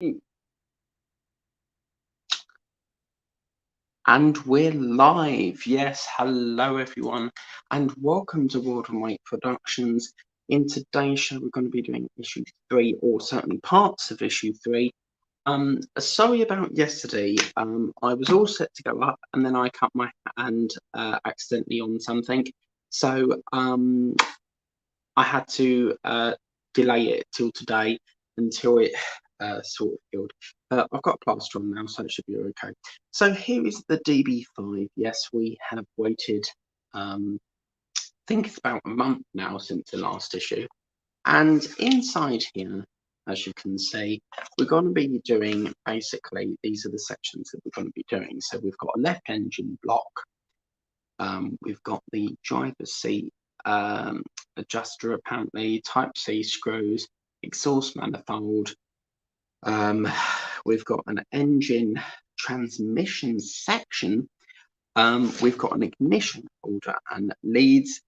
And we're live. Yes, hello everyone, and welcome to World of Mike Productions. In today's show, we're going to be doing issue 3, or certainly parts of issue 3. Sorry about yesterday. I was all set to go up, and then I cut my hand accidentally on something, so I had to delay it till today until it sort of healed. I've got a plaster on now, so it should be okay. So here is the DB5. Yes, we have waited, I think it's about a month now since the last issue. And inside here, as you can see, we're going to be doing, basically, these are the sections that we're going to be doing. So we've got a left engine block. We've got the driver's seat adjuster, apparently, type C screws, exhaust manifold. We've got an engine transmission section. We've got an ignition holder and leads,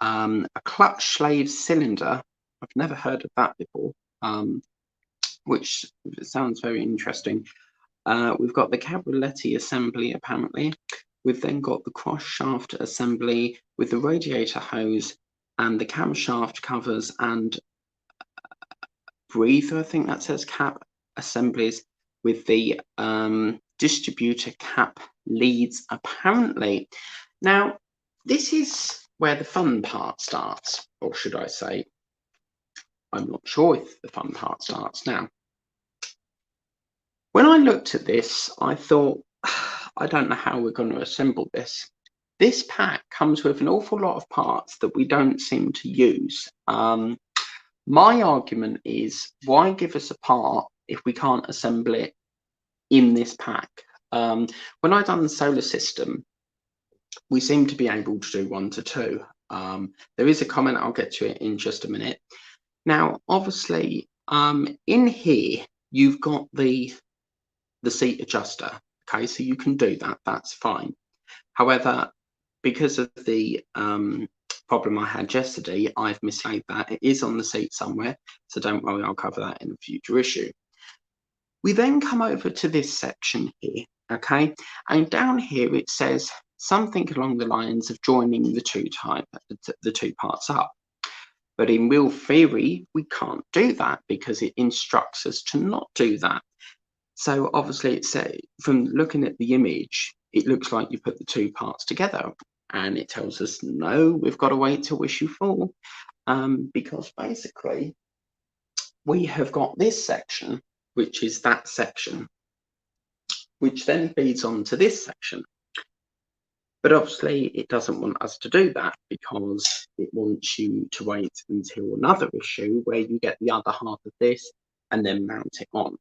a clutch slave cylinder. I've never heard of that before, which sounds very interesting. We've got the cabriolet assembly, apparently. We've then got the cross shaft assembly with the radiator hose and the camshaft covers and breather, I think that says, cap assemblies with the distributor cap leads, apparently. Now, this is where the fun part starts, or should I say, I'm not sure if the fun part starts now. When I looked at this, I thought, I don't know how we're going to assemble this. This pack comes with an awful lot of parts that we don't seem to use. My argument is, why give us a part if we can't assemble it in this pack? When I done the solar system, we seem to be able to do 1 to 2. There is a comment, I'll get to it in just a minute. Now, obviously, in here, you've got the seat adjuster. Okay, so you can do that, that's fine. However, because of the problem I had yesterday, I've mislaid that. It is on the seat somewhere, so don't worry, I'll cover that in a future issue. We then come over to this section here, okay, and down here it says something along the lines of joining the two parts up. But in real theory, we can't do that because it instructs us to not do that. So obviously, it's from looking at the image, it looks like you put the two parts together, and it tells us no, we've got to wait till issue 4, because basically we have got this section, which is that section, which then feeds on to this section. But obviously, it doesn't want us to do that because it wants you to wait until another issue where you get the other half of this and then mount it on.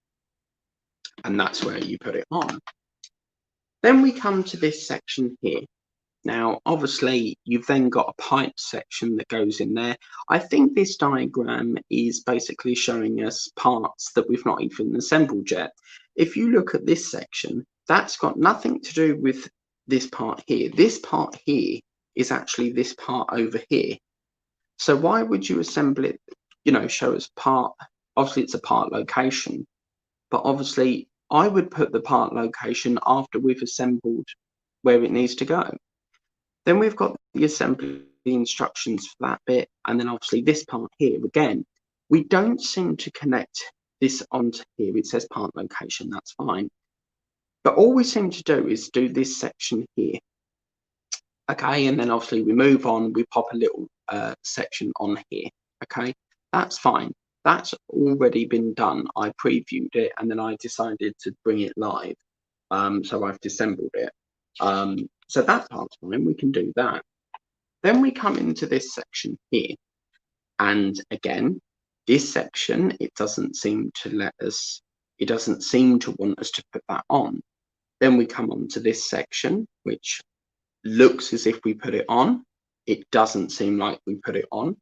And that's where you put it on. Then we come to this section here. Now, obviously, you've then got a pipe section that goes in there. I think this diagram is basically showing us parts that we've not even assembled yet. If you look at this section, that's got nothing to do with this part here. This part here is actually this part over here. So why would you assemble it, show us part? Obviously, it's a part location. But obviously, I would put the part location after we've assembled where it needs to go. Then we've got the assembly instructions for that bit. And then obviously this part here, again, we don't seem to connect this onto here. It says part location, that's fine. But all we seem to do is do this section here. Okay, and then obviously we move on, we pop a little section on here. Okay, that's fine. That's already been done. I previewed it and then I decided to bring it live. So I've disassembled it. So that part's fine, we can do that. Then we come into this section here. And again, this section, it doesn't seem to want us to put that on. Then we come on to this section, which looks as if we put it on. It doesn't seem like we put it on.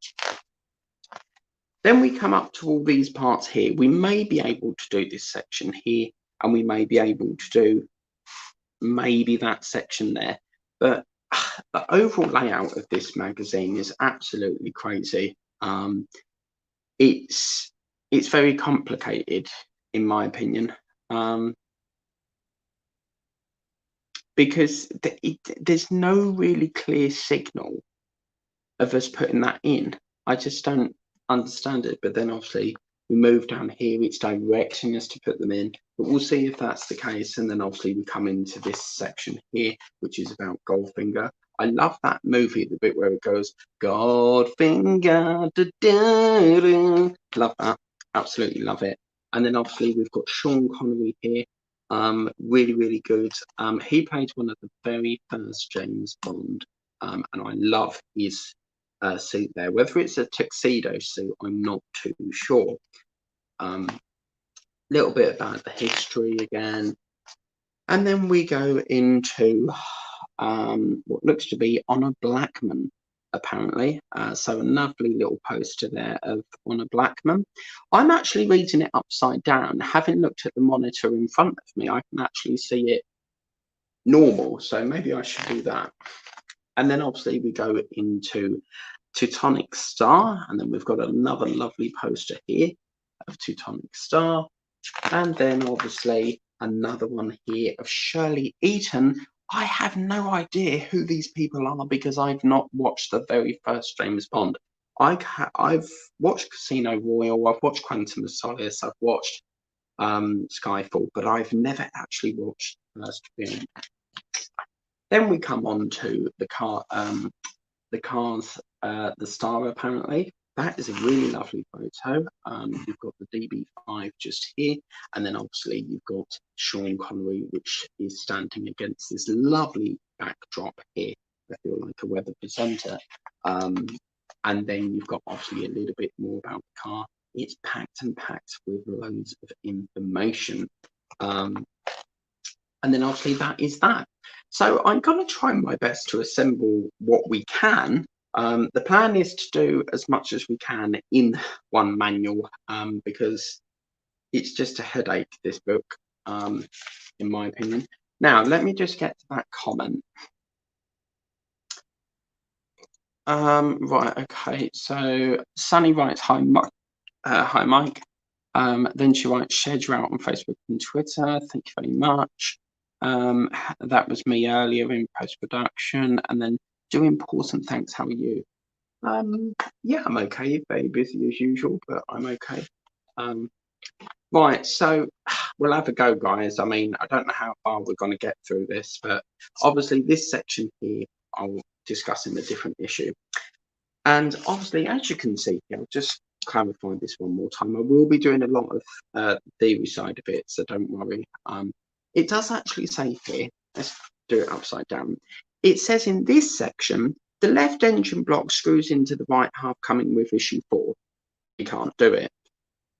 Then we come up to all these parts here. We may be able to do this section here, and we may be able to do maybe that section there. But the overall layout of this magazine is absolutely crazy. It's very complicated in my opinion, because there's no really clear signal of us putting that in. I just don't understand it. But then obviously we move down here, it's directing us to put them in, but we'll see if that's the case. And then obviously we come into this section here, which is about Goldfinger. I love that movie, the bit where it goes, Goldfinger, da, da, da. Love that, absolutely love it. And then obviously we've got Sean Connery here, really, really good. He played one of the very first James Bond, and I love his suit there. Whether it's a tuxedo suit, I'm not too sure. Little bit about the history again, and then we go into what looks to be Honor Blackman, apparently. So a lovely little poster there of Honor Blackman. I'm actually reading it upside down. Having looked at the monitor in front of me, I can actually see it normal, so maybe I should do that. And then obviously we go into Teutonic Star, and then we've got another lovely poster here of Teutonic Star, and then obviously another one here of Shirley Eaton. I have no idea who these people are because I've not watched the very first James Bond. I've watched Casino Royale, I've watched Quantum of Solace, I've watched Skyfall, but I've never actually watched the first film. Then we come on to the cars, the Star, apparently. That is a really lovely photo. You've got the DB5 just here, and then obviously you've got Sean Connery, which is standing against this lovely backdrop here. I feel like a weather presenter. And then you've got obviously a little bit more about the car. It's packed and packed with loads of information. And then obviously that is that. So I'm going to try my best to assemble what we can. The plan is to do as much as we can in one manual, because it's just a headache, this book, in my opinion. Now, let me just get to that comment. Right, okay, so Sunny writes, hi, Mike. Then she writes, shared you out on Facebook and Twitter. Thank you very much. That was me earlier in post-production. And then, do important, thanks, how are you? Yeah, I'm okay, very busy as usual, but I'm okay. Right, so we'll have a go, guys. I mean, I don't know how far we're going to get through this, but obviously this section here I'll discuss in a different issue. And obviously, as you can see here, I'll just clarify this one more time. I will be doing a lot of theory side of it, so don't worry. It does actually say here, let's do it upside down. It says in this section, the left engine block screws into the right half coming with issue 4. You can't do it.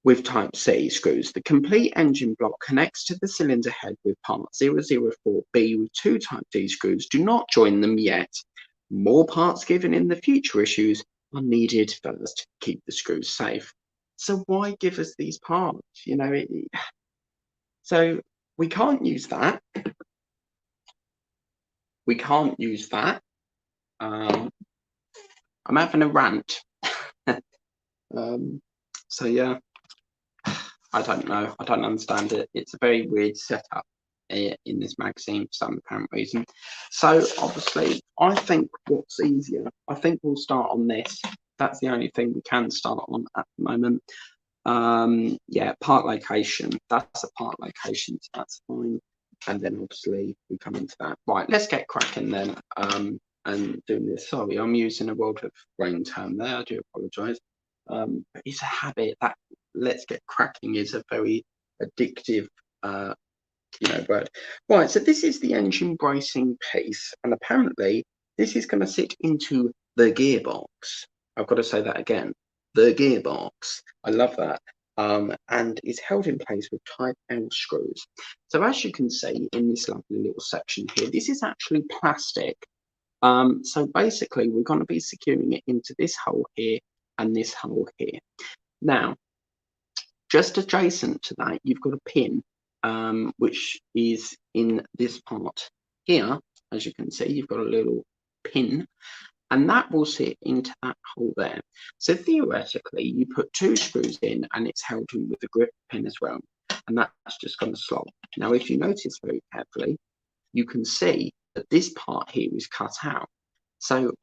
With type C screws, the complete engine block connects to the cylinder head with part 004B with 2 type D screws. Do not join them yet. More parts given in the future issues are needed first to keep the screws safe. So why give us these parts? You know, so we can't use that. We can't use that. I'm having a rant. So yeah, I don't know. I don't understand it. It's a very weird setup in this magazine for some apparent reason. So obviously, I think what's easier, I think we'll start on this. That's the only thing we can start on at the moment. Yeah, part location. That's a part location, so that's fine. And then obviously we come into that. Right, let's get cracking then. And doing this. Sorry, I'm using a World of Rain term there. I do apologise. But it's a habit. That let's get cracking is a very addictive word. Right, so this is the engine bracing piece, and apparently this is going to sit into the gearbox. I've got to say that again, the gearbox. I love that. And is held in place with type L screws. So as you can see in this lovely little section here, this is actually plastic. So basically we're going to be securing it into this hole here and this hole here. Now, just adjacent to that, you've got a pin, which is in this part here. As you can see, you've got a little pin, and that will sit into that hole there. So theoretically, you put 2 screws in, and it's held in with a grip pin as well. and that's just going to slot. Now, if you notice very carefully, you can see that this part here is cut out. So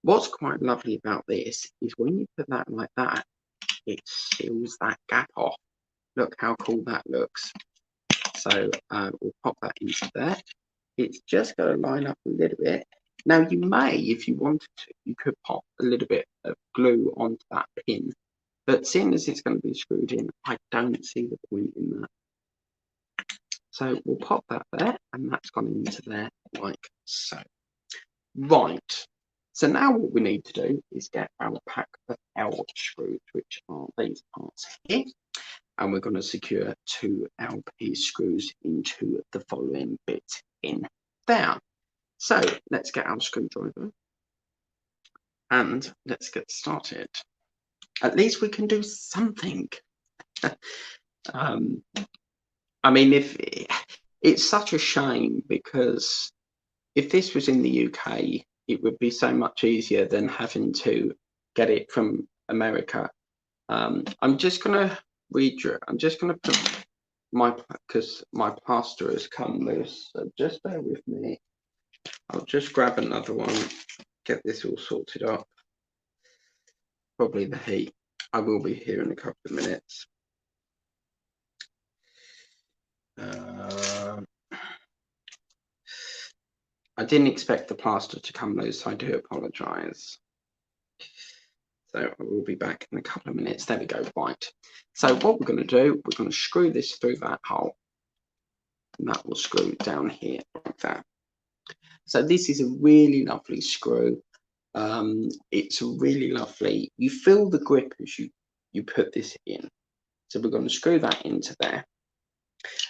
what's quite lovely about this is when you put that like that, it seals that gap off. Look how cool that looks. So we'll pop that into there. It's just going to line up a little bit. Now you may, if you wanted to, you could pop a little bit of glue onto that pin. But seeing as it's going to be screwed in, I don't see the point in that. So we'll pop that there, and that's gone into there like so. Right. So now what we need to do is get our pack of L screws, which are these parts here. And we're going to secure 2 LP screws into the following bit in there. So let's get our screwdriver and let's get started. At least we can do something. I mean, if it's such a shame, because if this was in the UK, it would be so much easier than having to get it from America. I'm just going to read you. I'm just going to put because my plaster has come loose. So just bear with me. I'll just grab another one, get this all sorted up. Probably the heat. I will be here in a couple of minutes. I didn't expect the plaster to come loose. I do apologise. So I will be back in a couple of minutes. There we go. Right. So what we're going to do, we're going to screw this through that hole. And that will screw down here like that. So this is a really lovely screw. It's really lovely. You feel the grip as you put this in. So we're going to screw that into there.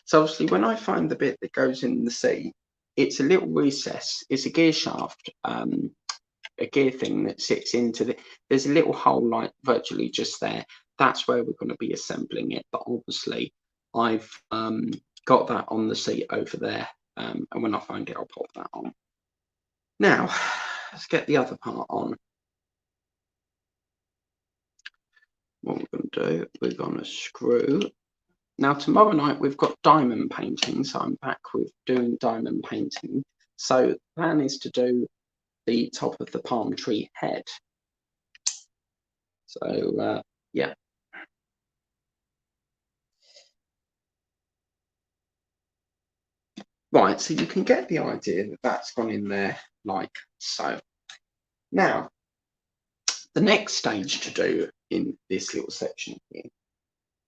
So obviously when I find the bit that goes in the seat, it's a little recess. It's a gear shaft, a gear thing that sits into there's a little hole like virtually just there. That's where we're going to be assembling it. But obviously I've got that on the seat over there. And when I find it, I'll pop that on. Now, let's get the other part on. What we're going to do, we're going to screw. Now, tomorrow night we've got diamond painting, so I'm back with doing diamond painting. So the plan is to do the top of the palm tree head. So, yeah. Right, so you can get the idea that that's gone in there like so. Now, the next stage to do in this little section here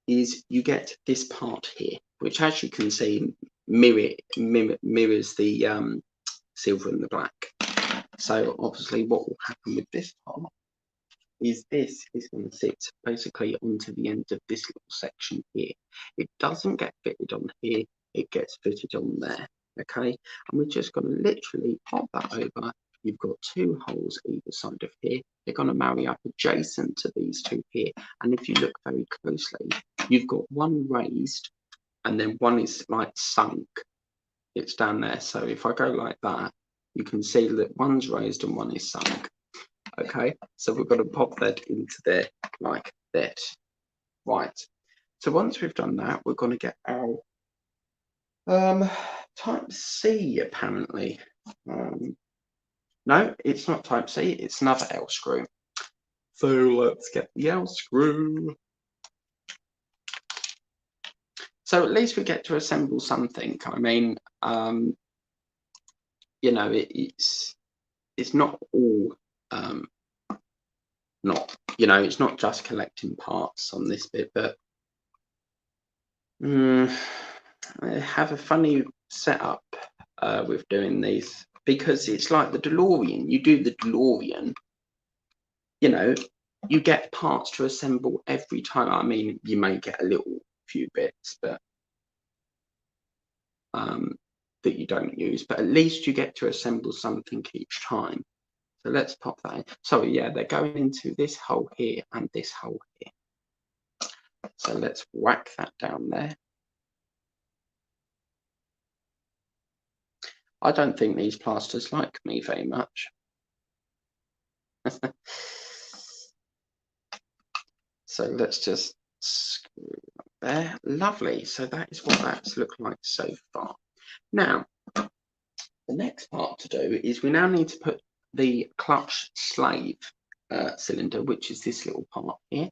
is you get this part here, which as you can see mirrors the silver and the black. So obviously what will happen with this part is this is going to sit basically onto the end of this little section here. It doesn't get fitted on here, it gets fitted on there. Okay, and we're just going to literally pop that over. You've got 2 holes either side of here. They're going to marry up adjacent to these 2 here. And if you look very closely, you've got one raised and then one is like sunk. It's down there. So if I go like that, you can see that one's raised and one is sunk. Okay, so we're going to pop that into there like that. Right. So once we've done that, we're going to get our type C apparently. No, it's not type C, it's another L screw. So let's get the L screw. So at least we get to assemble something. I mean, you know, it's not all not, you know, it's not just collecting parts on this bit, but I have a funny setup with doing these, because it's like the DeLorean. You do the DeLorean, you know, you get parts to assemble every time. I mean, you may get a little few bits, but that you don't use, but at least you get to assemble something each time. So let's pop that in. So yeah, they're going into this hole here and this hole here. So let's whack that down there. I don't think these plasters like me very much. So let's just screw there. Lovely. So that is what that's looked like so far. Now, the next part to do is we now need to put the clutch slave cylinder, which is this little part here.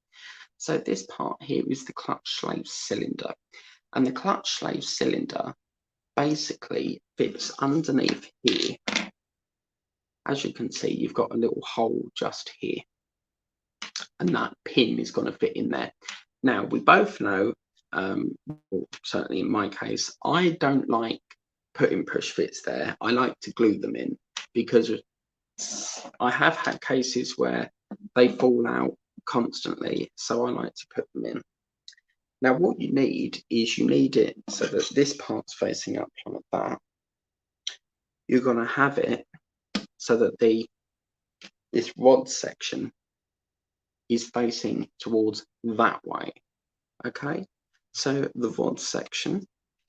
So this part here is the clutch slave cylinder, and the clutch slave cylinder basically fits underneath here. As you can see, you've got a little hole just here, and that pin is going to fit in there. Now, we both know, certainly in my case, I don't like putting push fits there. I like to glue them in, because I have had cases where they fall out constantly, so I like to put them in. Now, what you need is you need it so that this part's facing up like that. You're going to have it so that this rod section is facing towards that way. Okay, so the rod section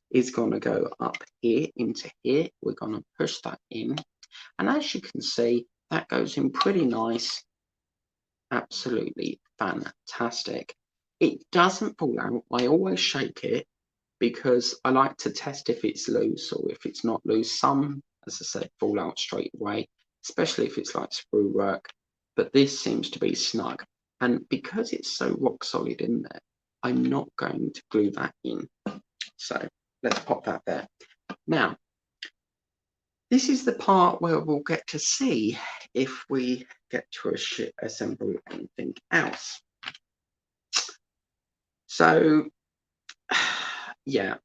is going to go up here into here. We're going to push that in, and as you can see, that goes in pretty nice. Absolutely fantastic. It doesn't fall out. I always shake it because I like to test if it's loose or if it's not loose. Some, as I said, fall out straight away, especially if it's like sprue work, but this seems to be snug. And because it's so rock solid in there, I'm not going to glue that in. So let's pop that there. Now, this is the part where we'll get to see if we get to assemble anything else. So, yeah,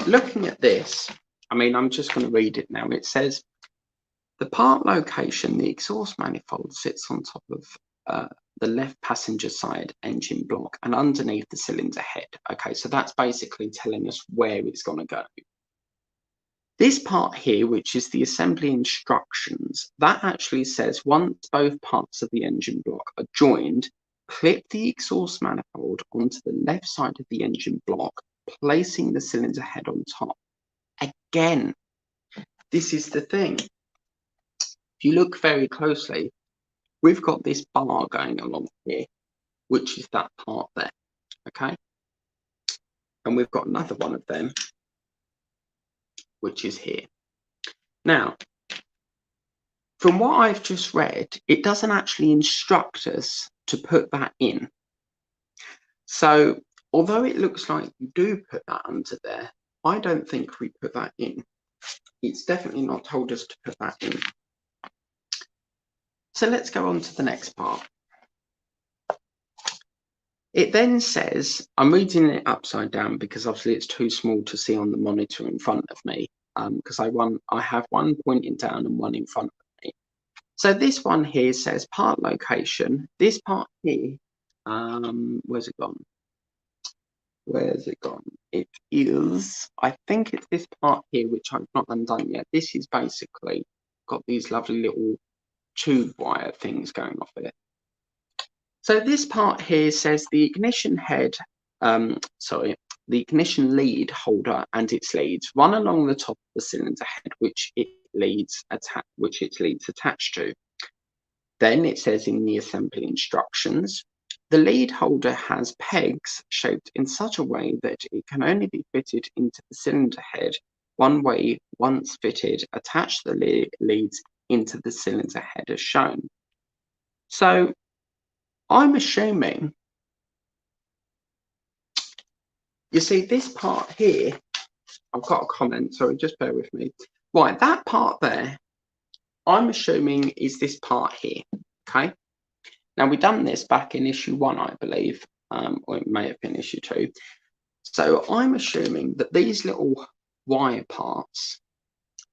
looking at this, I mean, I'm just going to read it now. It says, the part location, the exhaust manifold sits on top of the left passenger side engine block and underneath the cylinder head. Okay, so that's basically telling us where it's going to go. This part here, which is the assembly instructions, that actually says once both parts of the engine block are joined, clip the exhaust manifold onto the left side of the engine block, placing the cylinder head on top. Again, this is the thing. If you look very closely, we've got this bar going along here, which is that part there, okay? And we've got another one of them, which is here. Now, from what I've just read, it doesn't actually instruct us to put that in. So, although it looks like you do put that under there, I don't think we put that in. It's definitely not told us to put that in. So let's go on to the next part. It then says, I'm reading it upside down because obviously it's too small to see on the monitor in front of me, because I have one pointing down and one in front of me. So this one here says part location. This part here, where's it gone? Where's it gone? It is, I think it's this part here, which I've not undone yet. This is basically got these lovely little tube wire things going off it. So this part here says the ignition head, the ignition lead holder and its leads run along the top of the cylinder head, which its leads attached to. Then it says in the assembly instructions, the lead holder has pegs shaped in such a way that it can only be fitted into the cylinder head one way. Once fitted, attach the leads into the cylinder head as shown. So I'm assuming, you see this part here, I've got a comment, sorry, just bear with me. Right, that part there, I'm assuming is this part here, okay? Now, we've done this back in issue 1, I believe, or it may have been issue 2. So I'm assuming that these little wire parts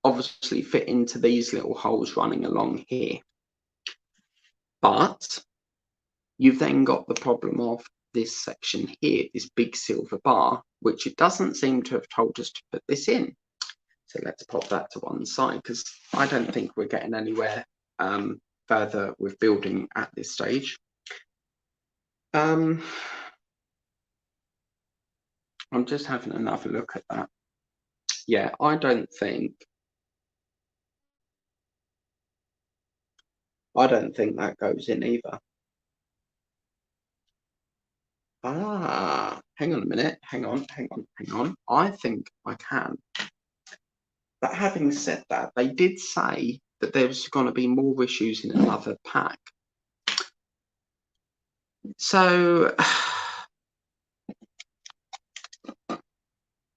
obviously fit into these little holes running along here. But you've then got the problem of this section here, this big silver bar, which it doesn't seem to have told us to put this in. So let's pop that to one side, because I don't think we're getting anywhere further with building at this stage. I'm just having another look at that. Yeah, I don't think that goes in either. Ah, hang on a minute, hang on. I think I can. But having said that, they did say that there's going to be more issues in another pack. So,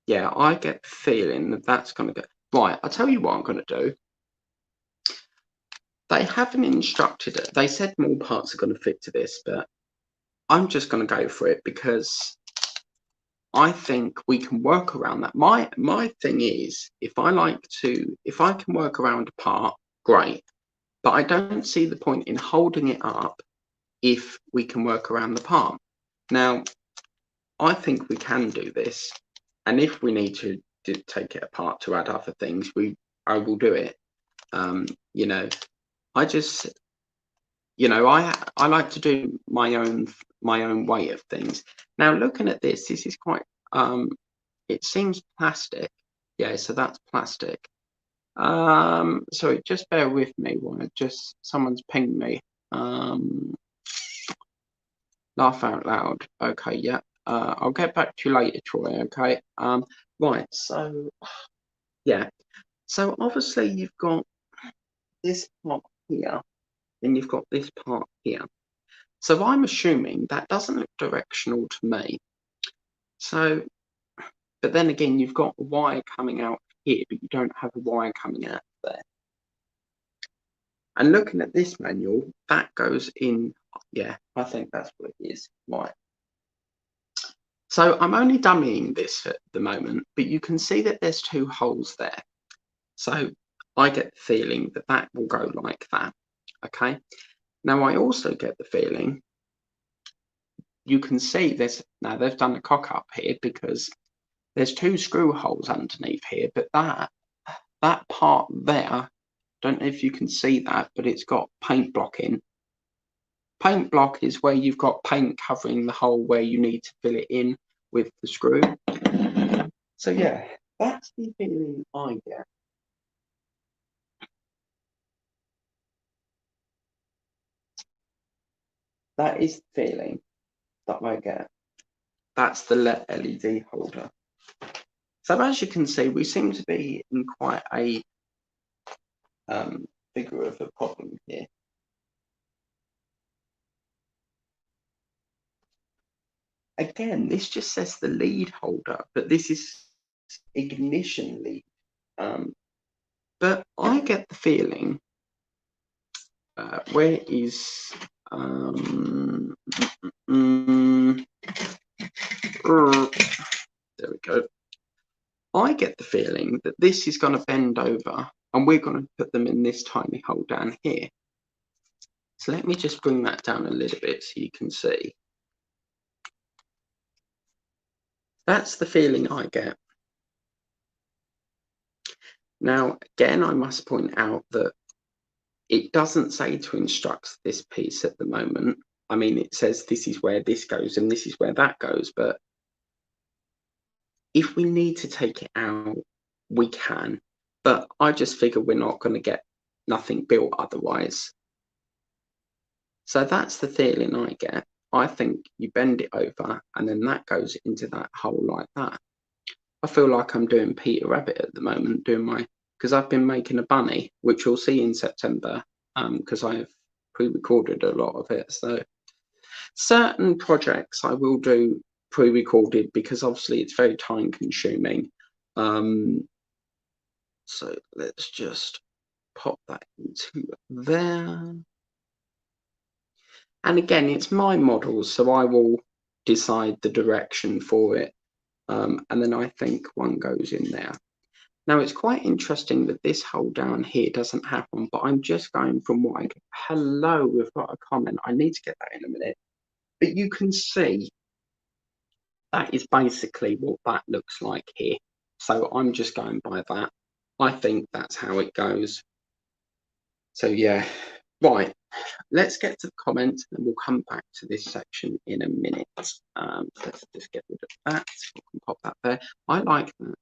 yeah, I get the feeling that that's going to go. Right, I'll tell you what I'm going to do. They haven't instructed it. They said more parts are going to fit to this, but I'm just going to go for it because I think we can work around that. My thing is, if I can work around a part, great. But I don't see the point in holding it up if we can work around the part. Now, I think we can do this. And if we need to take it apart to add other things, I will do it. You know, I just, you know, I like to do my own way of things. Now, looking at this is quite, it seems plastic. Yeah, so that's plastic. Sorry, just bear with me while someone's pinged me. Laugh out loud. Okay, yeah. I'll get back to you later, Troy. Okay. Right. So, yeah. So obviously you've got this part here, and you've got this part here. So I'm assuming that doesn't look directional to me. So, but then again, you've got a wire coming out here, but you don't have a wire coming out there. And looking at this manual, that goes in. Yeah, I think that's what it is. Right. So I'm only dummying this at the moment, but you can see that there's two holes there. So I get the feeling that that will go like that. Okay. Now I also get the feeling you can see now they've done a cock up here because there's two screw holes underneath here, but that part there, don't know if you can see that, but it's got paint block in. Paint block is where you've got paint covering the hole where you need to fill it in with the screw. So yeah, that's the feeling I get. That is the feeling that I get. That's the LED holder. So as you can see, we seem to be in quite a figure of a problem here. Again, this just says the lead holder, but this is ignition lead. But I get the feeling, where is, there we go. I get the feeling that this is going to bend over and we're going to put them in this tiny hole down here. So let me just bring that down a little bit so you can see. That's the feeling I get. Now, again, I must point out that it doesn't say to instruct this piece at the moment. I mean, it says this is where this goes and this is where that goes, but if we need to take it out, we can. But I just figure we're not going to get nothing built otherwise. So that's the feeling I get. I think you bend it over and then that goes into that hole like that. I feel like I'm doing Peter Rabbit at the moment, because I've been making a bunny, which you'll see in September, because I've pre-recorded a lot of it. So certain projects I will do pre-recorded because obviously it's very time consuming. So let's just pop that into there. And again, it's my model, so I will decide the direction for it. And then I think one goes in there. Now, it's quite interesting that this hole down here doesn't have one, but I'm just going from what I get. Hello, we've got a comment. I need to get that in a minute. But you can see that is basically what that looks like here. So I'm just going by that. I think that's how it goes. So yeah, right. Let's get to the comments and we'll come back to this section in a minute. Let's just get rid of that. We can pop that there. I like that.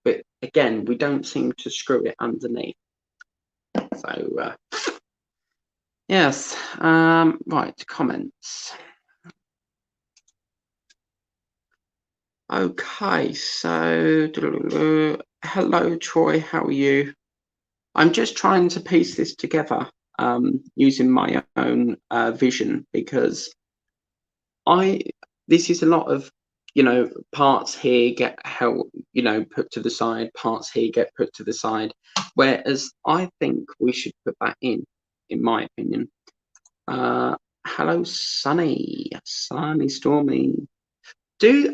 But again, we don't seem to screw it underneath. So, yes. Right, comments. Okay, so hello Troy, how are you? I'm just trying to piece this together using my own vision because I this is a lot of parts here get held put to the side, parts here get put to the side, whereas I think we should put that in my opinion. Hello Sunny Stormy. Do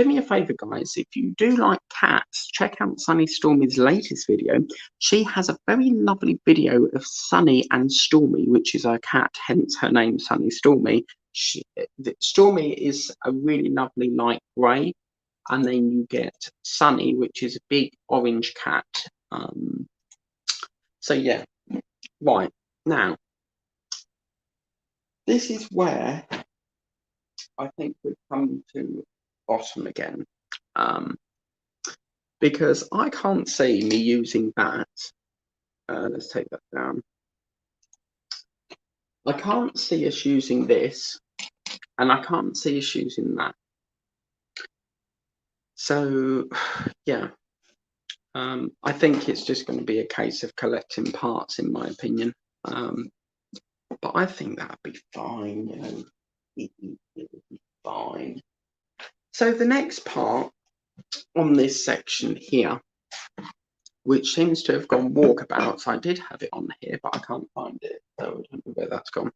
me a favor, guys. If you do like cats, check out Sunny Stormy's latest video. She has a very lovely video of Sunny and Stormy, which is her cat, hence her name, Sunny Stormy. Stormy is a really lovely light grey, and then you get Sunny, which is a big orange cat. So yeah, right now, this is where I think we've come to bottom again, because I can't see me using that. Let's take that down. I can't see us using this, and I can't see us using that. So, yeah, I think it's just going to be a case of collecting parts, in my opinion. But I think that'd be fine, it would be fine. So the next part on this section here, which seems to have gone walkabouts. I did have it on here, but I can't find it, so I don't know where that's gone.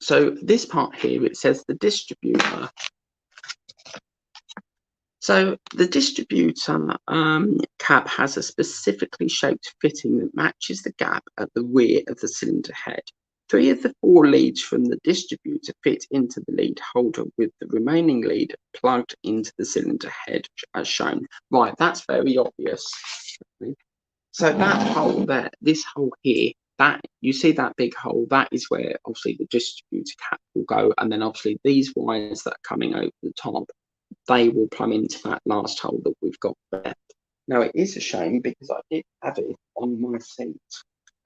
So this part here, it says the distributor. So the distributor cap has a specifically shaped fitting that matches the gap at the rear of the cylinder head. 3 of the 4 leads from the distributor fit into the lead holder, with the remaining lead plugged into the cylinder head as shown. Right, that's very obvious. So that hole there, this hole here, that you see that big hole, that is where obviously the distributor cap will go, and then obviously these wires that are coming over the top, they will plumb into that last hole that we've got there. Now it is a shame because I did have it on my seat,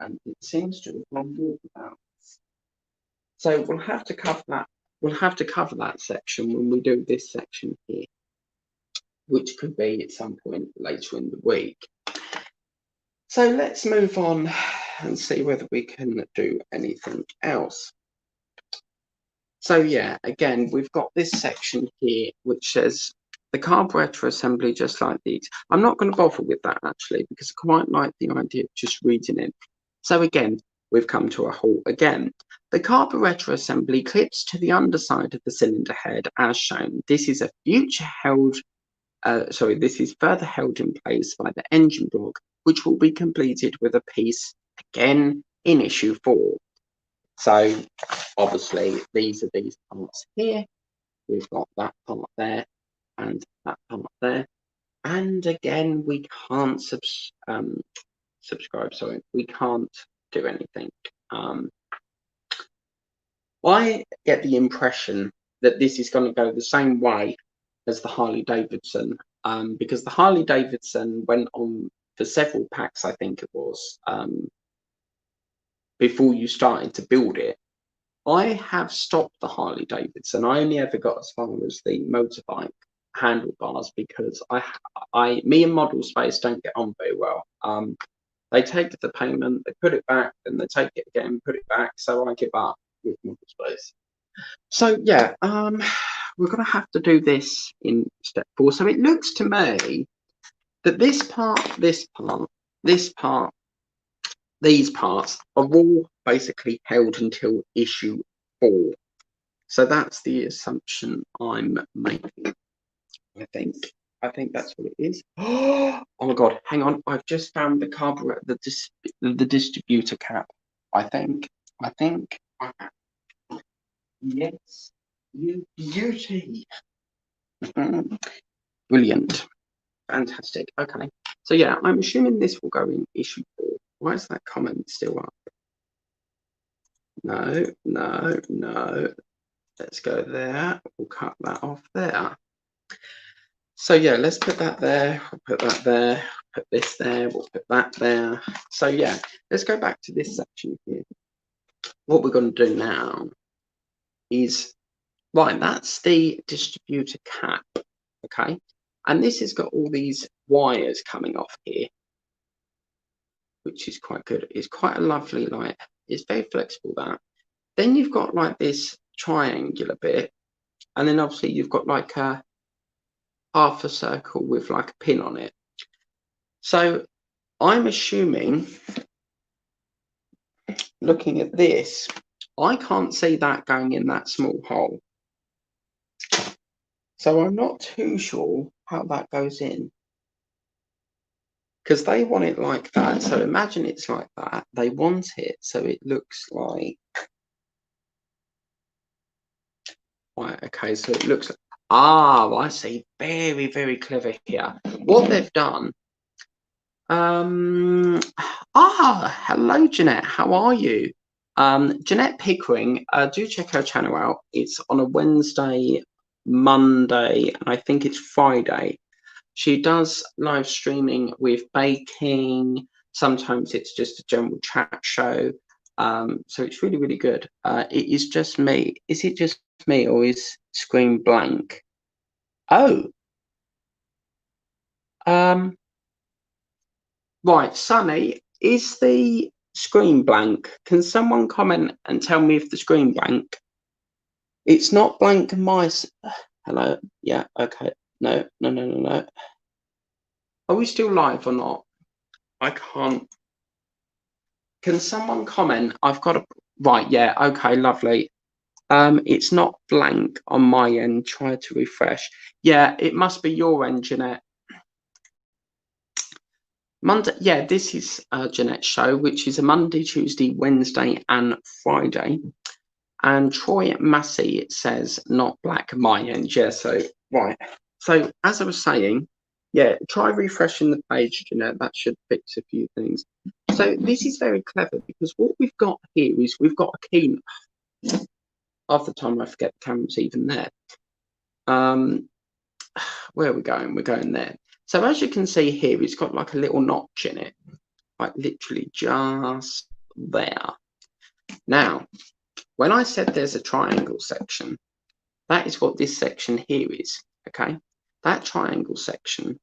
and it seems to have gone walkabout. So we'll have to cover that. We'll have to cover that section when we do this section here, which could be at some point later in the week. So let's move on and see whether we can do anything else. So yeah, again, we've got this section here, which says the carburetor assembly, just like these. I'm not going to bother with that actually, because I quite like the idea of just reading it. So again, we've come to a halt again. The carburetor assembly clips to the underside of the cylinder head as shown. This is a future held, this is further held in place by the engine block, which will be completed with a piece again in issue 4. So obviously these are these parts here. We've got that part there and that part there. And again, we can't subscribe, sorry, we can't do anything. I get the impression that this is going to go the same way as the Harley Davidson, because the Harley Davidson went on for several packs, I think it was, before you started to build it. I have stopped the Harley Davidson. I only ever got as far as the motorbike handlebars because me and Model Space don't get on very well. They take the payment, they put it back, then they take it again, put it back. So I give up with Model Space. So yeah, we're going to have to do this in step 4. So it looks to me that this part, these parts are all basically held until issue 4. So that's the assumption I'm making. I think that's what it is. Oh my god, hang on. I've just found the carburetor, the distributor cap. I think. Yes, you beauty. Brilliant. Fantastic. Okay. So yeah, I'm assuming this will go in issue 4. Why is that comment still up? No. Let's go there. We'll cut that off there. So yeah, let's put that there. We'll put that there. Put this there. We'll put that there. So yeah, let's go back to this section here. What we're going to do now is, right, that's the distributor cap. okay? And this has got all these wires coming off here, which is quite good. It's quite a lovely, like, it's very flexible, that. Then you've got like this triangular bit, and then obviously you've got like a half a circle with like a pin on it. So I'm assuming, looking at this, I can't see that going in that small hole. So I'm not too sure how that goes in, because they want it like that. So imagine it's like that. They want it so it looks like, right, okay, so it looks like, I see. Very, very clever here. What they've done, hello Jeanette, how are you? Jeanette Pickering, do check her channel out. It's on a Wednesday, Monday, and I think it's Friday. She does live streaming with baking. Sometimes it's just a general chat show. So it's really, really good. It is just me. Is it just me, or is screen blank? Oh. Right, Sunny, is the screen blank? Can someone comment and tell me if the screen blank? It's not blank hello? Yeah, okay. No. Are we still live or not? I can't. Can someone comment? I've got a, right, yeah, okay, lovely. It's not blank on my end. Try to refresh. Yeah, it must be your end, Jeanette. Monday, yeah, this is Jeanette's show, which is a Monday, Tuesday, Wednesday, and Friday. And Troy Massey says not black my end. Yeah, so right. So as I was saying, yeah, try refreshing the page, Jeanette. That should fix a few things. So this is very clever, because what we've got here is we've got a key. Half the time I forget the camera's even there. Where are we going? We're going there. So as you can see here, it's got like a little notch in it, like literally just there. Now, when I said there's a triangle section, that is what this section here is, okay? That triangle section,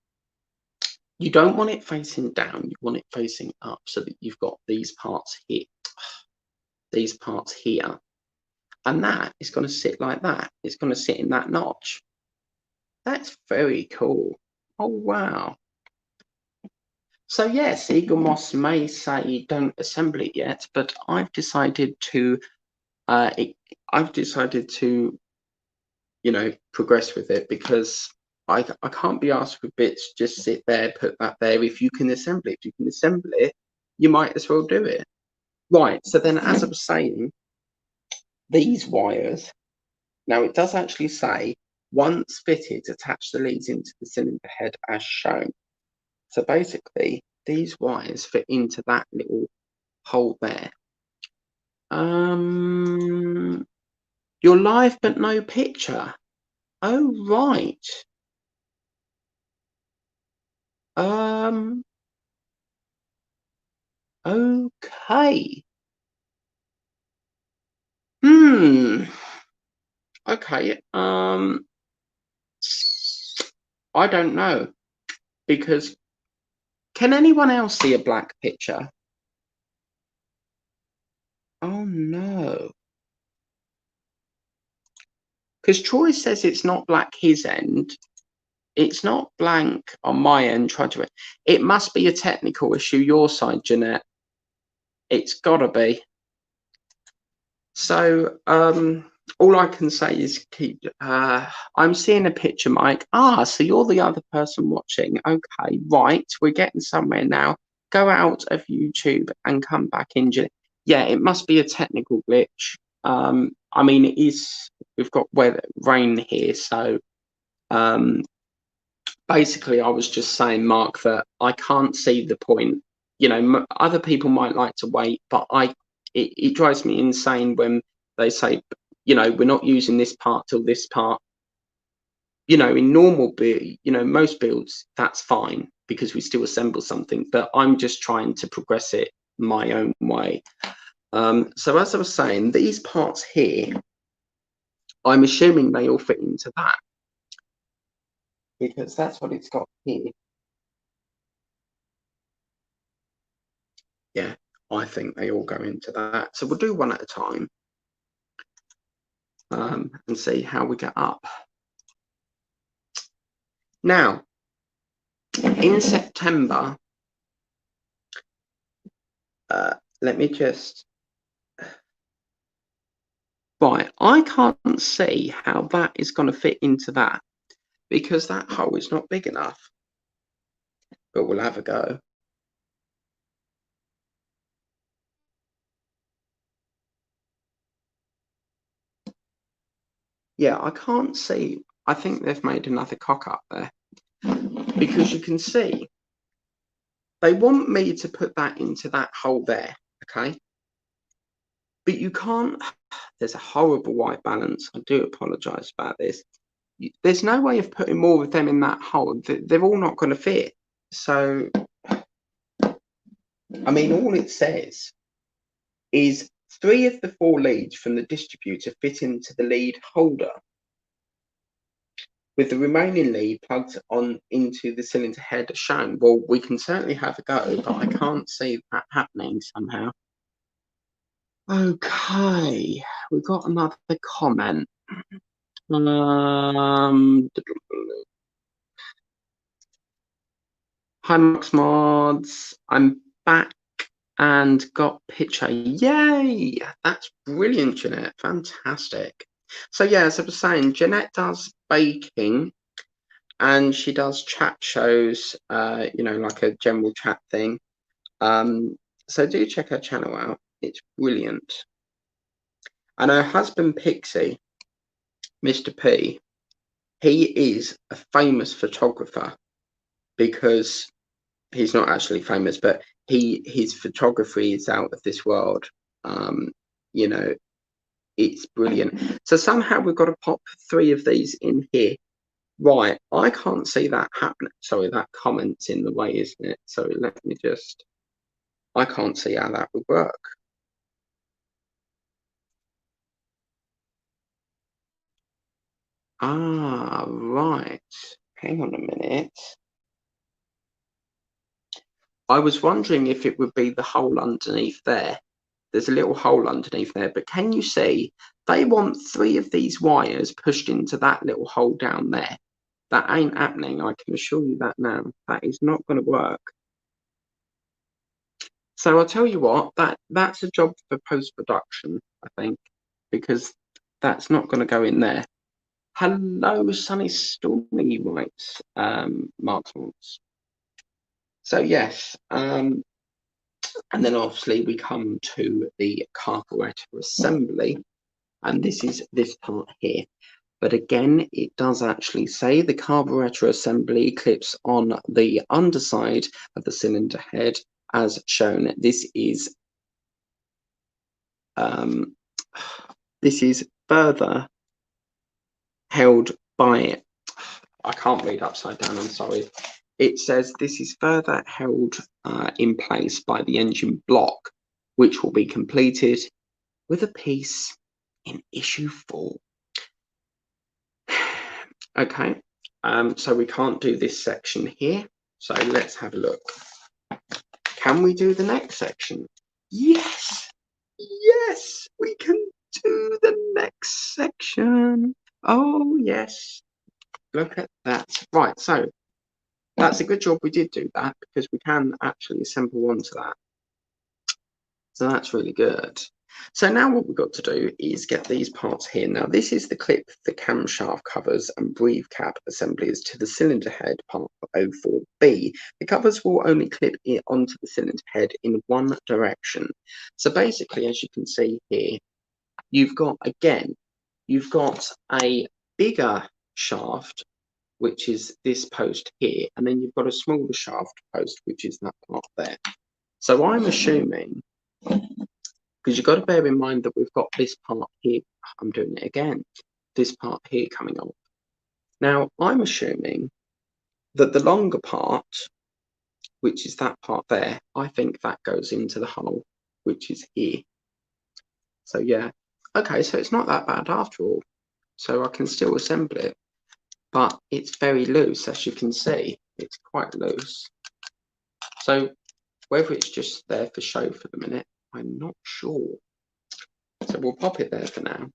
you don't want it facing down, you want it facing up, so that you've got these parts here, and that is going to sit like that. It's going to sit in that notch. That's very cool. Oh, wow. So yes, Eagle Moss may say don't assemble it yet, but I've decided to, you know, progress with it, because I can't be asked for bits, just sit there, put that there. If you can assemble it, you might as well do it. Right, so then as I was saying, these wires, now it does actually say, once fitted, attach the leads into the cylinder head as shown. So basically, these wires fit into that little hole there. You're live but no picture. Oh, right. Okay. Okay. I don't know, because can anyone else see a black picture? Oh no. Because Troy says it's not black his end. It's not blank on my end. It must be a technical issue your side, Jeanette. It's gotta be. So all I can say is keep. I'm seeing a picture, Mike. So you're the other person watching. Okay, right. We're getting somewhere now. Go out of YouTube and come back in. Yeah, it must be a technical glitch. I mean, it is. We've got rain here, so basically, I was just saying, Mark, that I can't see the point. You know, other people might like to wait, but it drives me insane when they say, you know, we're not using this part till this part. You know, in normal build, you know, most builds, that's fine, because we still assemble something, but I'm just trying to progress it my own way. So as I was saying, these parts here, I'm assuming they all fit into that. because that's what it's got here. Yeah, I think they all go into that. So we'll do one at a time and see how we get up. Now, in September, let me just... Right, I can't see how that is going to fit into that because that hole is not big enough. But we'll have a go. Yeah, I can't see. I think they've made another cock up there because you can see they want me to put that into that hole there, okay? But you can't. There's a horrible white balance. I do apologise about this. There's no way of putting more of them in that hole. They're all not going to fit. So, I mean, all it says is 3 of the 4 leads from the distributor fit into the lead holder, with the remaining lead plugged on into the cylinder head shown. Well, we can certainly have a go, but I can't see that happening somehow. Okay, we've got another comment. Hi, Max Mods. I'm back and got picture. Yay! That's brilliant, Jeanette. Fantastic. So yeah, as I was saying, Jeanette does baking and she does chat shows, you know, like a general chat thing. So do check her channel out. It's brilliant. And her husband Pixie, Mr. P, he is a famous photographer because he's not actually famous, but his photography is out of this world. You know, it's brilliant. So somehow we've got to pop 3 of these in here. Right, I can't see that happening. Sorry, that comment's in the way, isn't it? So let me just... I can't see how that would work. Ah, right. Hang on a minute. I was wondering if it would be the hole underneath there. There's a little hole underneath there, but can you see they want 3 of these wires pushed into that little hole down there? That ain't happening. I can assure you that now. That is not going to work. So I'll tell you what, that's a job for post-production, I think, because that's not going to go in there. Hello, Sunny Stormy, writes Marks. So yes, and then obviously we come to the carburetor assembly, and this is this part here. But again, it does actually say the carburetor assembly clips on the underside of the cylinder head as shown. This is further held by... I can't read upside down, I'm sorry. It says this is further held in place by the engine block, which will be completed with a piece in issue 4. Okay, so we can't do this section here. So let's have a look. Can we do the next section? Yes, yes, we can do the next section. Oh, yes. Look at that. Right, so that's a good job we did do that because we can actually assemble onto that. So that's really good. So now what we've got to do is get these parts here. Now this is the clip, the camshaft covers and breathe cap assemblies to the cylinder head part 04B. The covers will only clip it onto the cylinder head in one direction. So basically, as you can see here, you've got a bigger shaft, which is this post here, and then you've got a smaller shaft post, which is that part there. So I'm assuming, because you've got to bear in mind that we've got this part here, I'm doing it again, this part here coming off. Now, I'm assuming that the longer part, which is that part there, I think that goes into the hole, which is here. So yeah, okay, so it's not that bad after all. So I can still assemble it. but it's very loose, as you can see. It's quite loose. So whether it's just there for show for the minute, I'm not sure. So we'll pop it there for now.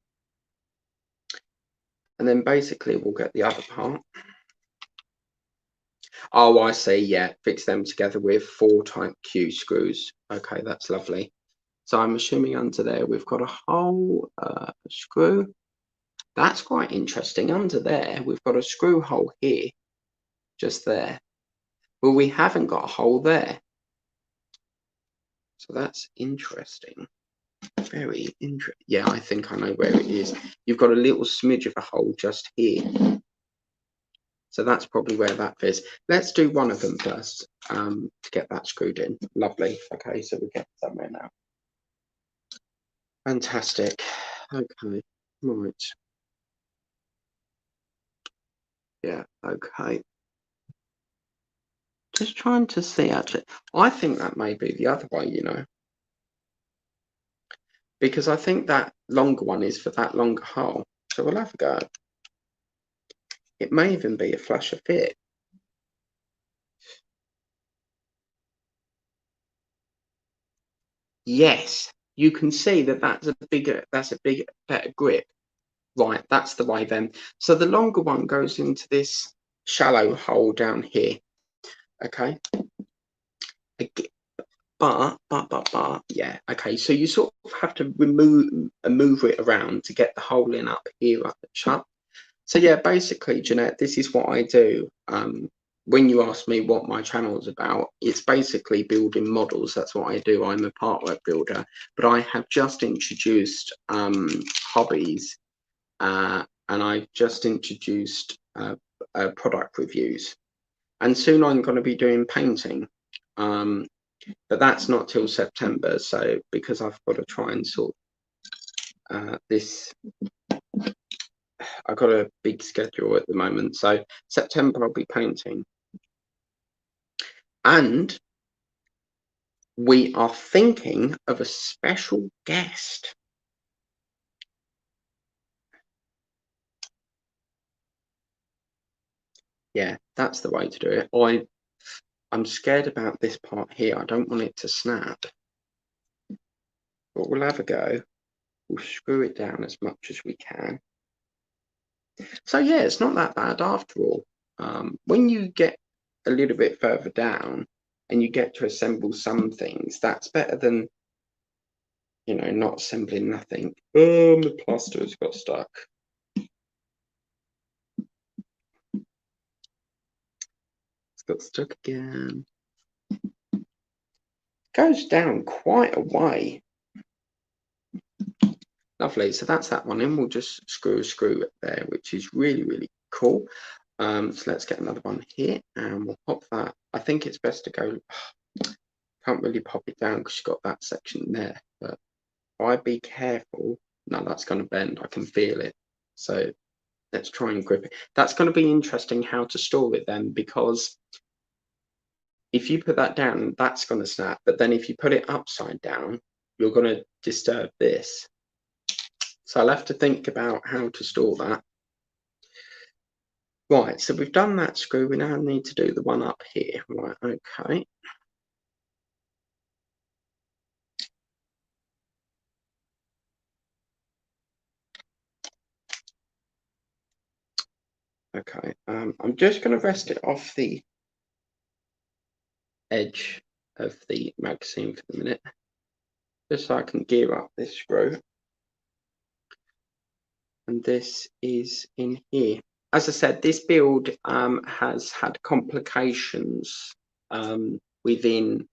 And then basically we'll get the other part. Oh, I see, yeah, fix them together with 4 type Q screws. Okay, that's lovely. So I'm assuming under there we've got a hole, screw. That's quite interesting. Under there we've got a screw hole here, just there. Well, we haven't got a hole there. So that's interesting. Very interesting. Yeah, I think I know where it is. You've got a little smidge of a hole just here. So that's probably where that is. Let's do one of them first to get that screwed in. Lovely. Okay, so we get somewhere now. Fantastic. Okay, right. Yeah, okay. Just trying to see, actually. I think that may be the other way, you know. Because I think that longer one is for that longer hole. So we'll have a go. It may even be a flusher fit. Yes, you can see that that's a bigger, better grip. Right, that's the way then. So the longer one goes into this shallow hole down here. Okay. But, yeah. Okay, so you sort of have to move it around to get the hole in up here, up and shut. So yeah, basically, Jeanette, this is what I do. When you ask me what my channel is about, it's basically building models. That's what I do. I'm a partwork builder, but I have just introduced hobbies, and I've just introduced product reviews, and soon I'm going to be doing painting. But that's not till September. So because I've got to try and sort this. I've got a big schedule at the moment, so September I'll be painting. And we are thinking of a special guest. Yeah, that's the way to do it. I'm scared about this part here. I don't want it to snap. But we'll have a go. We'll screw it down as much as we can. So yeah, it's not that bad after all. When you get a little bit further down and you get to assemble some things, that's better than, you know, not assembling nothing. Oh, my plaster has got stuck. It's got stuck again. Goes down quite a way. Lovely. So that's that one in. We'll just screw a screw there, which is really, really cool. So let's get another one here and we'll pop that. I think it's best to go. Can't really pop it down because you've got that section there. But if I be careful, no, that's going to bend. I can feel it. So let's try and grip it. That's going to be interesting how to store it then, because if you put that down, that's going to snap. But then if you put it upside down, you're going to disturb this. So I'll have to think about how to store that. Right, so we've done that screw. We now need to do the one up here. Right, okay. Okay, I'm just going to rest it off the edge of the magazine for the minute, just so I can gear up this screw. And this is in here. As I said, this build has had complications within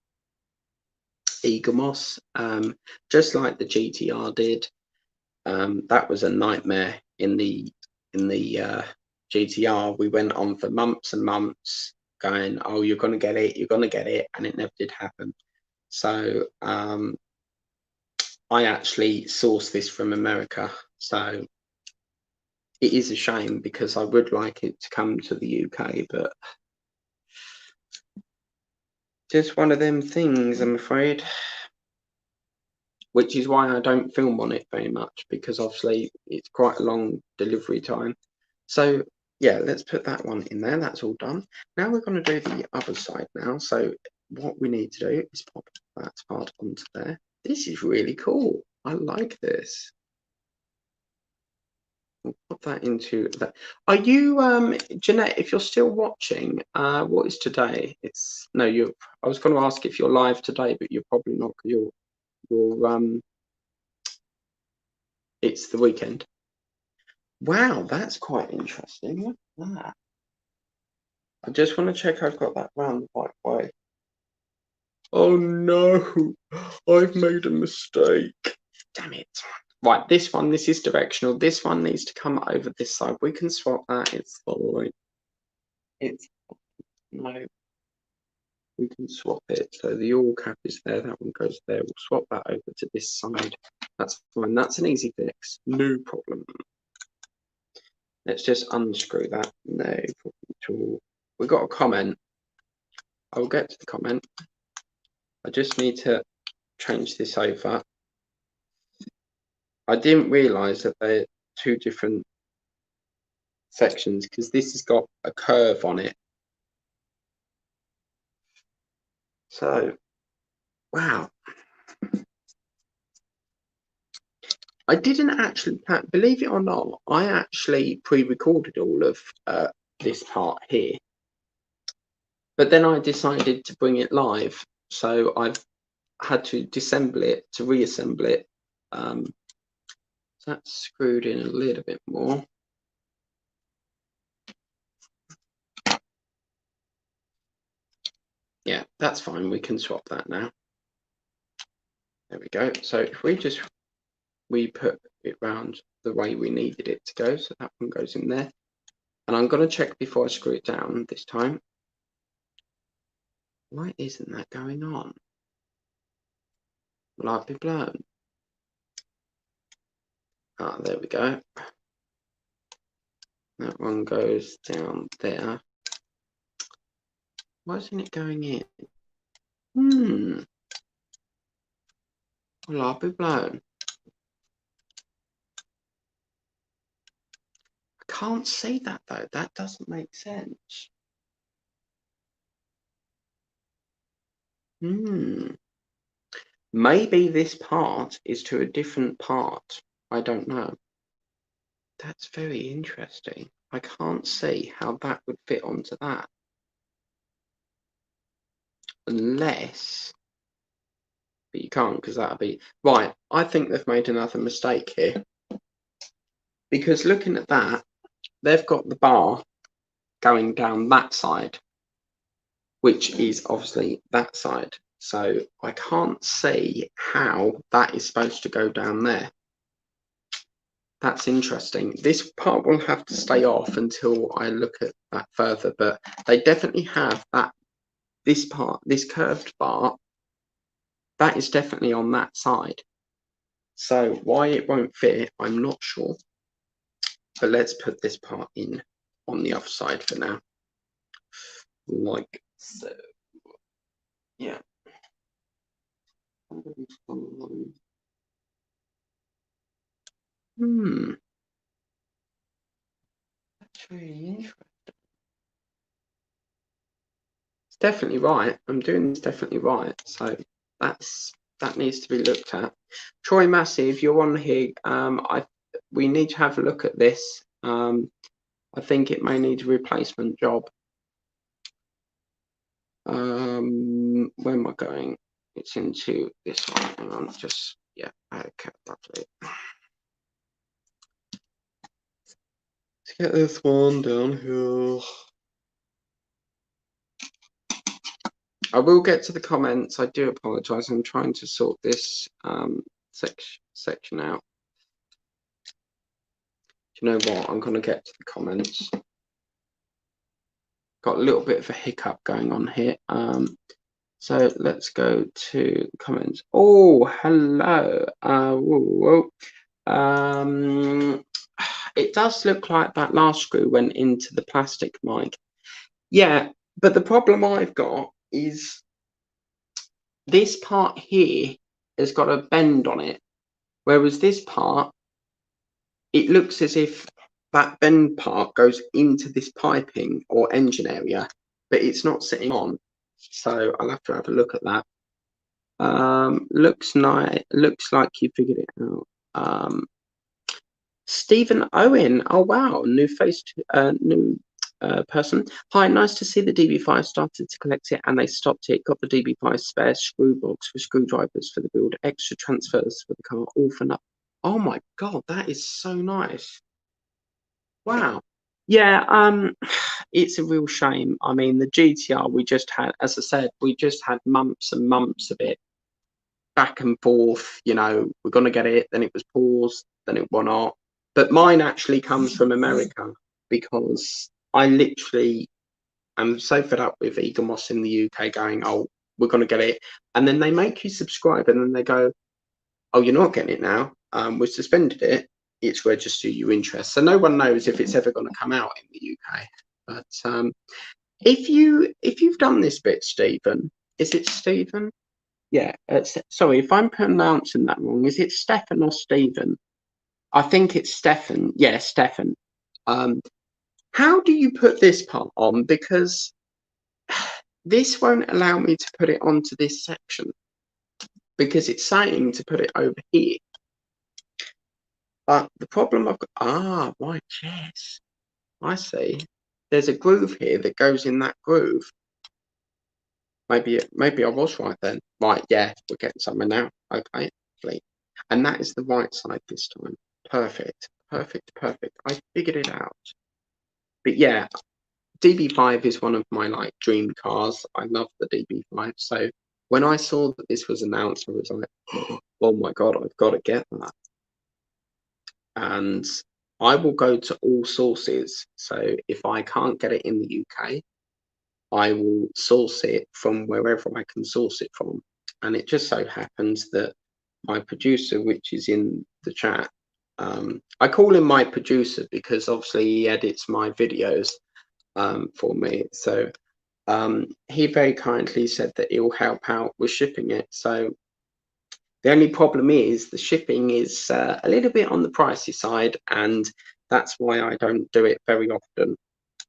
Eaglemoss, just like the GTR did. That was a nightmare in the GTR. We went on for months and months going, oh, you're going to get it, you're going to get it, and it never did happen. So I actually sourced this from America. So it is a shame because I would like it to come to the UK, but just one of them things, I'm afraid. Which is why I don't film on it very much, because obviously it's quite a long delivery time. So yeah, let's put that one in there. That's all done. Now we're going to do the other side now. So what we need to do is pop that part onto there. This is really cool. I like this. We'll put that into that. Are you, Jeanette, if you're still watching, what is today? It's no, you. I was going to ask if you're live today, but you're probably not because you're it's the weekend. Wow, that's quite interesting. Look at that. I just want to check I've got that round the right way. Oh no, I've made a mistake. Damn it. Right, this one, this is directional. This one needs to come over this side. We can swap that. It's fine. It's no. We can swap it. So the all cap is there. That one goes there. We'll swap that over to this side. That's fine. That's an easy fix. No problem. Let's just unscrew that. No problem at all. We got a comment. I will get to the comment. I just need to change this over. I didn't realise that they're two different sections because this has got a curve on it. So, wow. I didn't actually, believe it or not, I actually pre-recorded all of this part here. But then I decided to bring it live. So I've had to disassemble it, to reassemble it. So that's screwed in a little bit more. Yeah, that's fine. We can swap that now. There we go. So if we put it round the way we needed it to go, so that one goes in there. And I'm going to check before I screw it down this time. Why isn't that going on? Will I be blown? Ah, there we go. That one goes down there. Why isn't it going in? Will I be blown? I can't see that though. That doesn't make sense. Maybe this part is to a different part. I don't know. That's very interesting. I can't see how that would fit onto that. Unless, but you can't because that'll be, right, I think they've made another mistake here. Because looking at that, they've got the bar going down that side, which is obviously that side. So I can't see how that is supposed to go down there. That's interesting. This part will have to stay off until I look at that further, but they definitely have that, this part, this curved bar, that is definitely on that side. So why it won't fit, I'm not sure. But let's put this part in on the other side for now. Like so. Yeah. That's really interesting. It's definitely right. I'm doing this definitely right. So that needs to be looked at. Troy Massive, you're on here. We need to have a look at this. I think it may need a replacement job. Where am I going? It's into this one. Hang on, just yeah. Okay, lovely. Let's get this one down here. I will get to the comments. I do apologise. I'm trying to sort this section out. Do you know what? I'm going to get to the comments. Got a little bit of a hiccup going on here. So let's go to the comments. Oh, hello. Whoa. It does look like that last screw went into the plastic mic. Yeah, but the problem I've got is this part here has got a bend on it, whereas this part, it looks as if that bend part goes into this piping or engine area, but it's not sitting on. So I'll have to have a look at that. Looks nice. Looks like you figured it out. Stephen Owen. Oh wow, new face, new person. Hi, nice to see the DB5 started to collect it and they stopped it. Got the DB5 spare screw box for screwdrivers for the build. Extra transfers for the car. All for nothing. Oh my god, that is so nice. Wow. Yeah, it's a real shame. I mean, the GTR we just had, as I said, we just had months and months of it back and forth. You know, we're gonna get it, then it was paused, then it went not. But mine actually comes from America because I literally am so fed up with Eagle Moss in the UK going, oh, we're gonna get it, and then they make you subscribe, and then they go, oh, you're not getting it now. We've suspended it. It's register your interest. So no one knows if it's ever going to come out in the UK. But if you've done this bit, Stephen, is it Stephen? Yeah. Sorry if I'm pronouncing that wrong. Is it Stefan or Stephen? I think it's Stefan. Yeah, Stefan. How do you put this part on? Because this won't allow me to put it onto this section because it's saying to put it over here. But the problem I've got, right, yes, I see. There's a groove here that goes in that groove. Maybe I was right then. Right, yeah, we're getting somewhere now. Okay, please. And that is the right side this time. Perfect, perfect, perfect. I figured it out. But yeah, DB5 is one of my like dream cars. I love the DB5. So when I saw that this was announced, I was like, oh my god, I've got to get that. And I will go to all sources. So if I can't get it in the UK, I will source it from wherever I can source it from. And it just so happens that my producer, which is in the chat, I call him my producer because obviously he edits my videos for me. So he very kindly said that he'll help out with shipping it. So the only problem is the shipping is a little bit on the pricey side, and that's why I don't do it very often,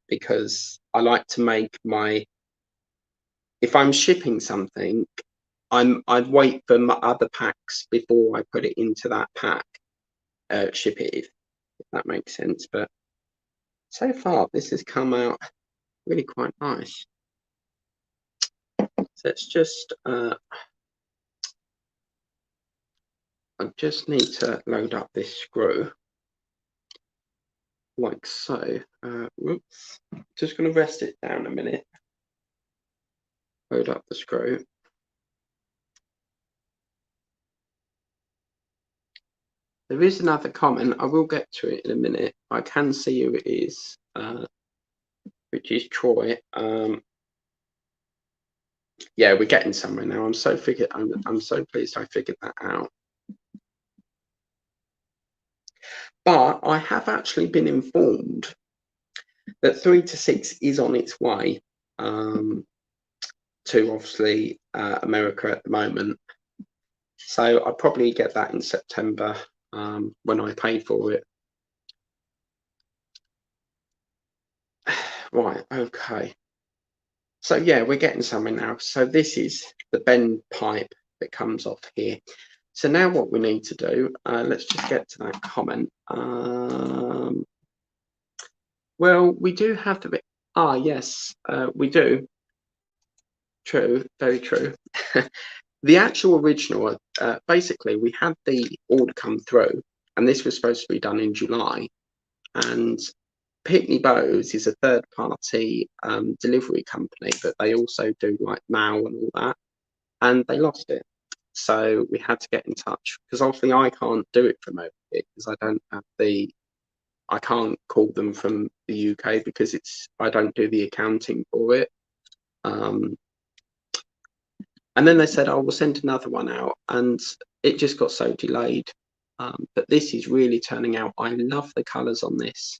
because I like to make my, if I'm shipping something, I'd wait for my other packs before I put it into that pack, ship it, if that makes sense. But so far this has come out really quite nice. So it's just I just need to load up this screw like so. Whoops. Just going to rest it down a minute. Load up the screw. There is another comment. I will get to it in a minute. I can see who it is, which is Troy. Yeah, we're getting somewhere now. I'm so pleased I figured that out. But I have actually been informed that 3 to 6 is on its way to obviously America at the moment. So I'll probably get that in September when I pay for it. Right, okay. So yeah, we're getting somewhere now. So this is the bend pipe that comes off here. So now what we need to do, let's just get to that comment. Well, we do have to be, yes, we do. True, very true. The actual original, basically, we had the order come through, and this was supposed to be done in July. And Pitney Bowes is a third-party delivery company, but they also do like mail and all that, and they lost it. So we had to get in touch because obviously I can't do it from over here because I don't have I can't call them from the UK because I don't do the accounting for it. And then they said, oh, we'll send another one out, and it just got so delayed. But this is really turning out. I love the colours on this.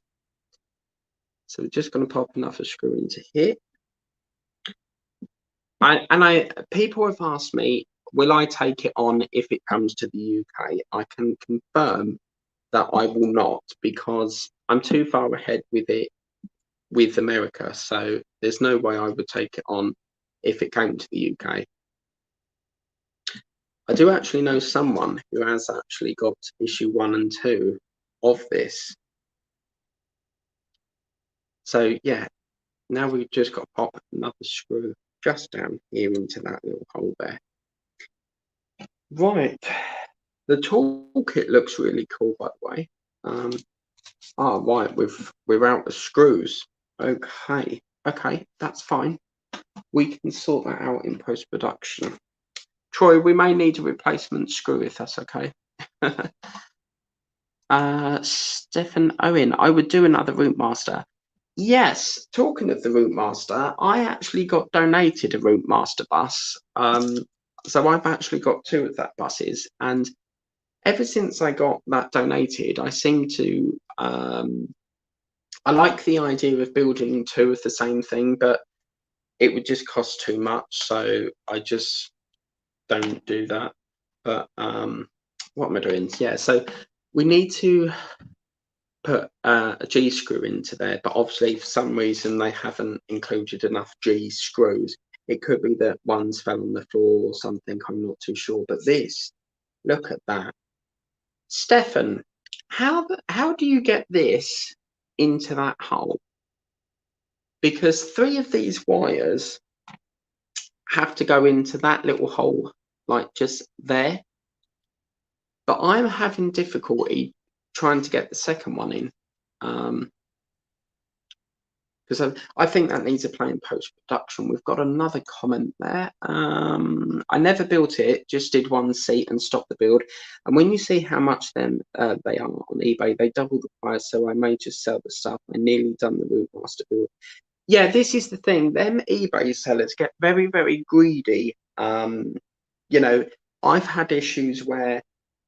So we're just going to pop another screw into here. People have asked me, will I take it on if it comes to the UK? I can confirm that I will not, because I'm too far ahead with it with America. So there's no way I would take it on if it came to the UK. I do actually know someone who has actually got issue 1 and 2 of this. So yeah, now we've just got to pop another screw just down here into that little hole there. Right, the toolkit looks really cool, by the way. Right, we're out of screws. Okay, that's fine. We can sort that out in post-production. Troy, we may need a replacement screw if that's okay. Stephen Owen, I would do another Routemaster. Yes, talking of the Routemaster, I actually got donated a Routemaster bus. So I've actually got 2 of that buses, and ever since I got that donated, I seem to I like the idea of building 2 of the same thing, but it would just cost too much, so I just don't do that. But what am I doing? Yeah, so we need to put a G screw into there, but obviously for some reason they haven't included enough G screws. It could be that one's fell on the floor or something, I'm not too sure. But this, look at that. Stefan, how do you get this into that hole? Because 3 of these wires have to go into that little hole, like just there. But I'm having difficulty trying to get the second one in. Because I think that needs a play in post-production. We've got another comment there. I never built it, just did 1 seat and stopped the build. And when you see how much then they are on eBay, they double the price, so I may just sell the stuff. I nearly done the Routemaster build. Yeah, this is the thing. Them eBay sellers get very, very greedy. You know, I've had issues where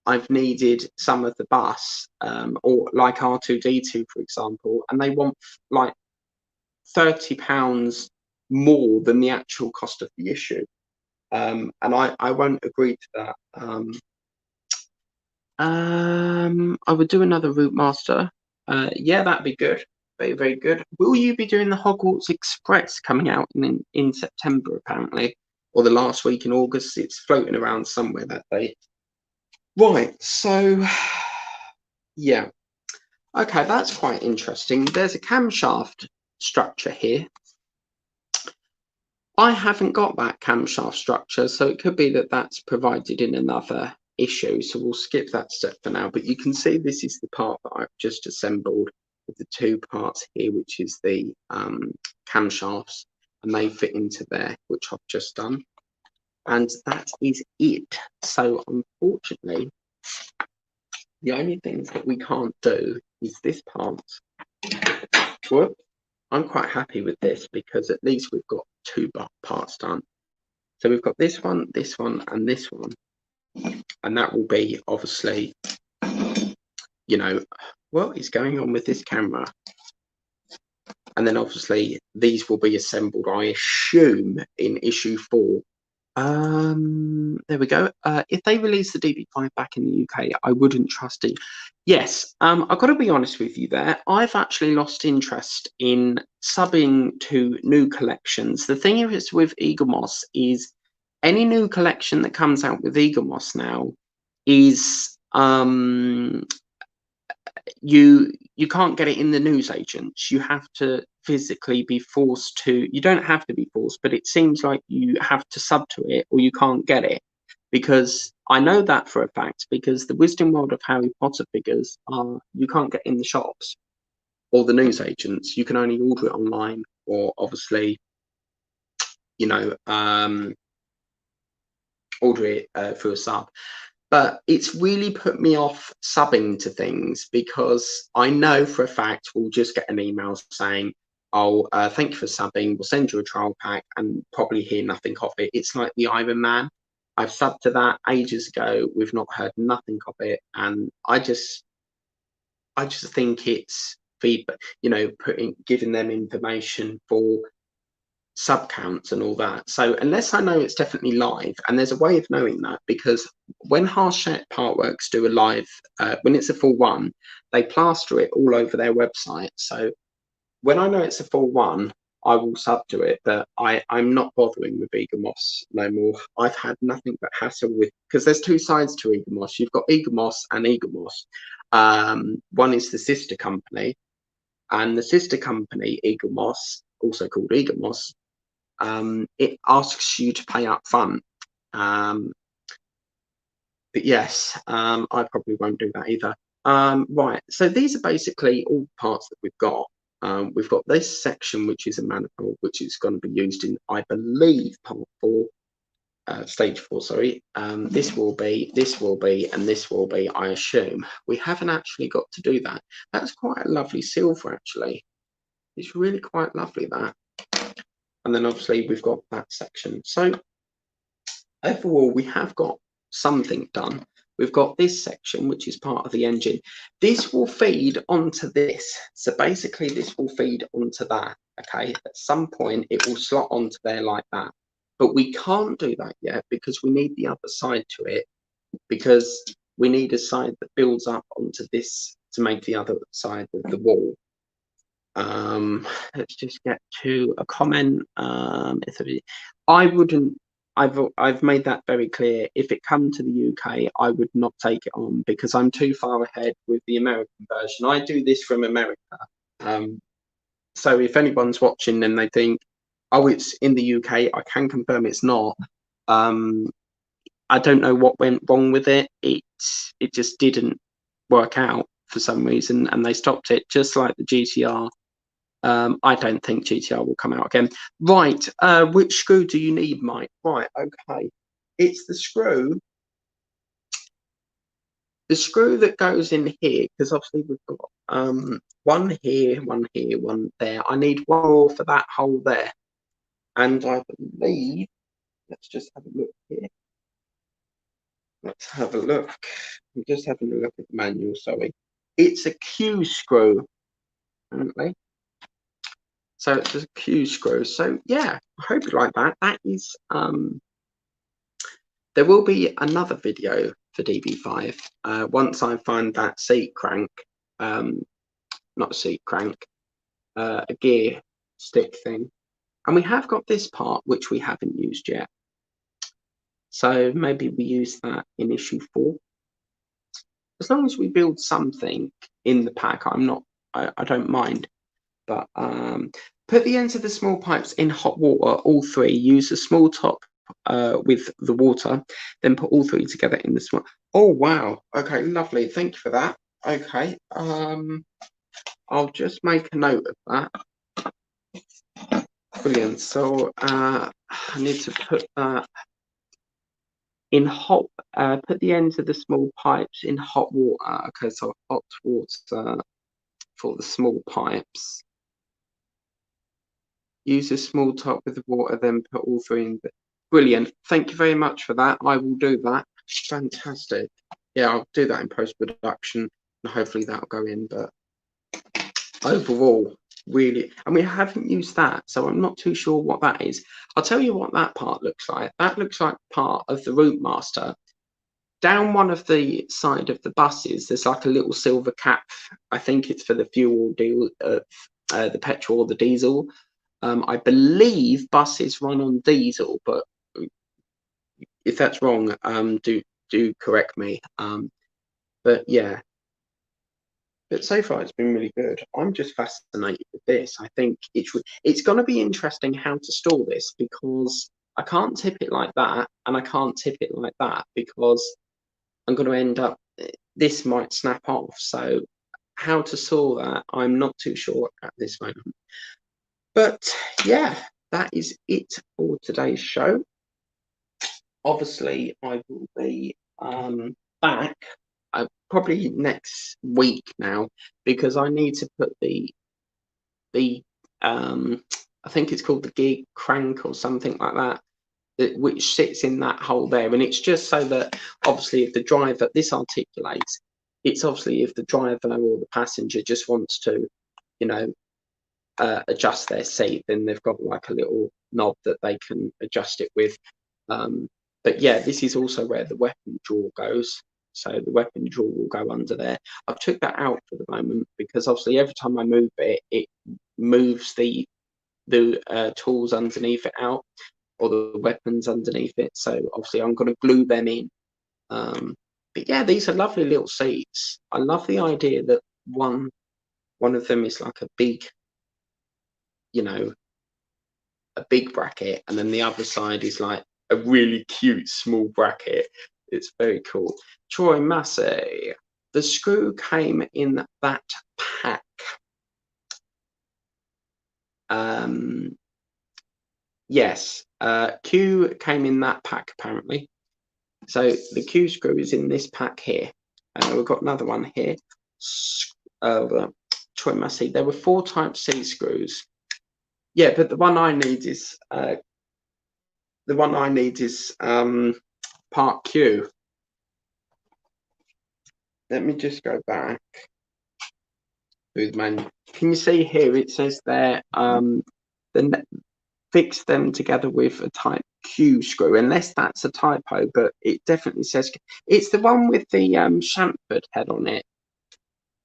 I've needed some of the bus, or like R2D2, for example, and they want like £30 more than the actual cost of the issue. And I won't agree to that. I would do another Routemaster. Yeah, that'd be good. Very, very good. Will you be doing the Hogwarts Express coming out in September, apparently? Or the last week in August? It's floating around somewhere that day. Right, so yeah. Okay, that's quite interesting. There's a camshaft structure here. I haven't got that camshaft structure, so it could be that that's provided in another issue. So we'll skip that step for now. But you can see this is the part that I've just assembled with the 2 parts here, which is the camshafts, and they fit into there, which I've just done. And that is it. So unfortunately, the only things that we can't do is this part. Whoop. I'm quite happy with this because at least we've got 2 parts done. So we've got this one, and this one. And that will be obviously, you know, what is going on with this camera? And then obviously these will be assembled, I assume, in issue 4. There we go. If they release the DB5 back in the UK, I wouldn't trust it. Yes, I've got to be honest with you there. I've actually lost interest in subbing to new collections. The thing is with Eaglemoss is any new collection that comes out with Eaglemoss now is you can't get it in the newsagents. You have to physically be forced to. You don't have to be forced, but it seems like you have to sub to it or you can't get it. Because I know that for a fact, because the Wisdom World of Harry Potter figures are you can't get in the shops or the newsagents. You can only order it online or obviously, you know, order it through a sub. But it's really put me off subbing to things because I know for a fact we'll just get an email saying, oh, thank you for subbing, we'll send you a trial pack, and probably hear nothing of it. It's like the Iron Man. I've subbed to that ages ago. We've not heard nothing of it. And I just think it's feedback, you know, giving them information for sub counts and all that. So unless I know it's definitely live, and there's a way of knowing that, because when Harshette Partworks do a live, when it's a full one, they plaster it all over their website. So when I know it's a full one, I will sub to it, but I'm not bothering with Eagle Moss no more. I've had nothing but hassle with, because there's two sides to Eagle Moss. You've got Eagle Moss and Eagle Moss. One is the sister company, and the sister company, Eagle Moss, also called Eagle Moss, it asks you to pay up front. But yes, I probably won't do that either. Right, so these are basically all parts that we've got. We've got this section, which is a manifold, which is going to be used in, I believe, part 4, stage 4, sorry. This will be, and this will be, I assume. We haven't actually got to do that. That's quite a lovely silver, actually. It's really quite lovely, that. And then obviously we've got that section. So overall, we have got something done. We've got this section, which is part of the engine. This will feed onto this. So basically this will feed onto that. Okay, at some point it will slot onto there like that. But we can't do that yet because we need the other side to it, because we need a side that builds up onto this to make the other side of the wall. Let's just get to a comment. I wouldn't, I've made that very clear. If it come to the UK, I would not take it on because I'm too far ahead with the American version. I do this from America. So if anyone's watching and they think, oh, it's in the UK, I can confirm it's not. I don't know what went wrong with it. It just didn't work out for some reason, and they stopped it, just like the GTR. I don't think GTR will come out again. Right, which screw do you need, Mike? Right, okay. It's the screw that goes in here, because obviously we've got one here, one here, one there. I need one more for that hole there. And I believe, let's just have a look here. Let's have a look. I'm just having a look at the manual, sorry. It's a Q screw, apparently. So it's a Q screw. So yeah, I hope you like that. That is, there will be another video for DB5 once I find that seat crank, not a seat crank, a gear stick thing. And we have got this part, which we haven't used yet. So maybe we use that in issue 4. As long as we build something in the pack, I don't mind. But put the ends of the small pipes in hot water, all 3. Use a small top with the water, then put all 3 together in the small. Oh wow, okay, lovely, thank you for that. Okay, I'll just make a note of that. Brilliant. So I need to put that in hot, put the ends of the small pipes in hot water. Okay, so hot water for the small pipes. Use a small top with the water, then put all 3 in. Brilliant. Thank you very much for that. I will do that. Fantastic. Yeah, I'll do that in post-production and hopefully that'll go in. But overall, really, and we haven't used that, so I'm not too sure what that is. I'll tell you what that part looks like. That looks like part of the route master. Down one of the side of the buses, there's like a little silver cap. I think it's for the fuel deal, the petrol or the diesel. I believe buses run on diesel, but if that's wrong, do correct me. But yeah, but so far it's been really good. I'm just fascinated with this. I think it's going to be interesting how to store this, because I can't tip it like that and I can't tip it like that, because I'm going to end up, this might snap off. So how to store that, I'm not too sure at this moment. But yeah, that is it for today's show. Obviously, I will be back probably next week now, because I need to put the I think it's called the gear crank or something like that, which sits in that hole there. And it's just so that obviously if the driver, this articulates, it's obviously if the driver or the passenger just wants to, you know, adjust their seat, then they've got like a little knob that they can adjust it with. But yeah, this is also where the weapon drawer goes. So the weapon drawer will go under there. I've took that out for the moment because obviously every time I move it, it moves the tools underneath it out, or the weapons underneath it. So obviously I'm going to glue them in. But yeah, these are lovely little seats. I love the idea that one of them is like a big, a big bracket, and then the other side is like a really cute small bracket. It's very cool. Troy Massey, the screw came in that pack. Yes, Q came in that pack apparently. So the Q screw is in this pack here. We've got another one here. Troy Massey. There were 4 type C screws. Yeah, but the one I need is part Q. Let me just go back. Can you see here? It says there fix them together with a type Q screw, unless that's a typo, but it definitely says it's the one with the chamfered head on it.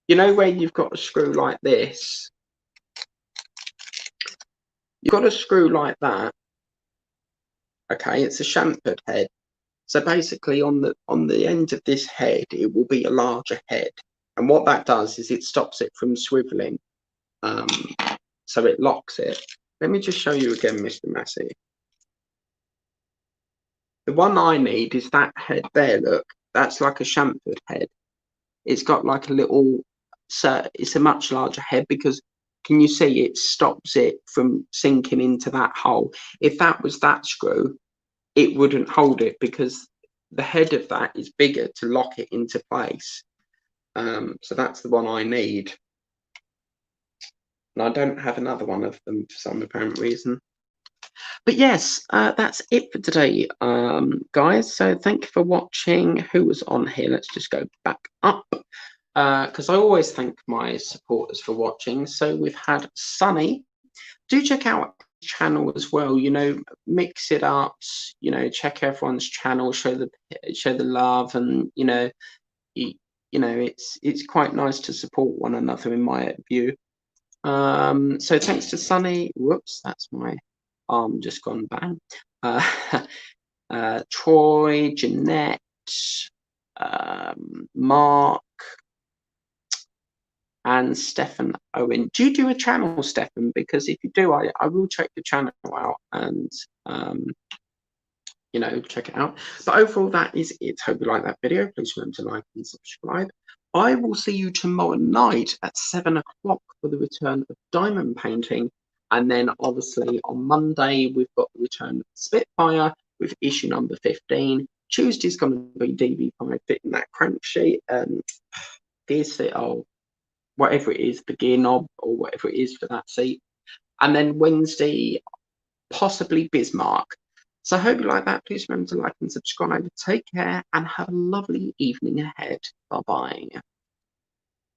You know where you've got a screw like this? You've got a screw like that. Okay, it's a chamfered head. So basically on the end of this head, it will be a larger head. And what that does is it stops it from swiveling. So it locks it. Let me just show you again, Mr. Massey. The one I need is that head there, look. That's like a chamfered head. It's got like a little, it's a much larger head because, can you see, it stops it from sinking into that hole. If that was that screw, it wouldn't hold it because the head of that is bigger to lock it into place. So that's the one I need. And I don't have another one of them for some apparent reason. But yes, that's it for today, guys. So thank you for watching. Who was on here? Let's just go back up, because I always thank my supporters for watching. So we've had Sunny. Do check out his channel as well. Mix it up. Check everyone's channel. Show the love, and it's quite nice to support one another in my view. So thanks to Sunny. Whoops, that's my arm just gone bang. Troy, Jeanette, Mark, and Stefan Owen. Do you do a channel, Stefan? Because if you do, I will check the channel out and check it out. But overall, that is it. Hope you like that video. Please remember to like and subscribe. I will see you tomorrow night at 7 o'clock for the return of Diamond Painting. And then obviously on Monday, we've got the return of Spitfire with issue number 15. Tuesday's going to be DB5 fitting that cranksheet, gear seat, or whatever it is, the gear knob or whatever it is for that seat. And then Wednesday, possibly Bismarck. So I hope you like that. Please remember to like and subscribe. Take care and have a lovely evening ahead. Bye-bye.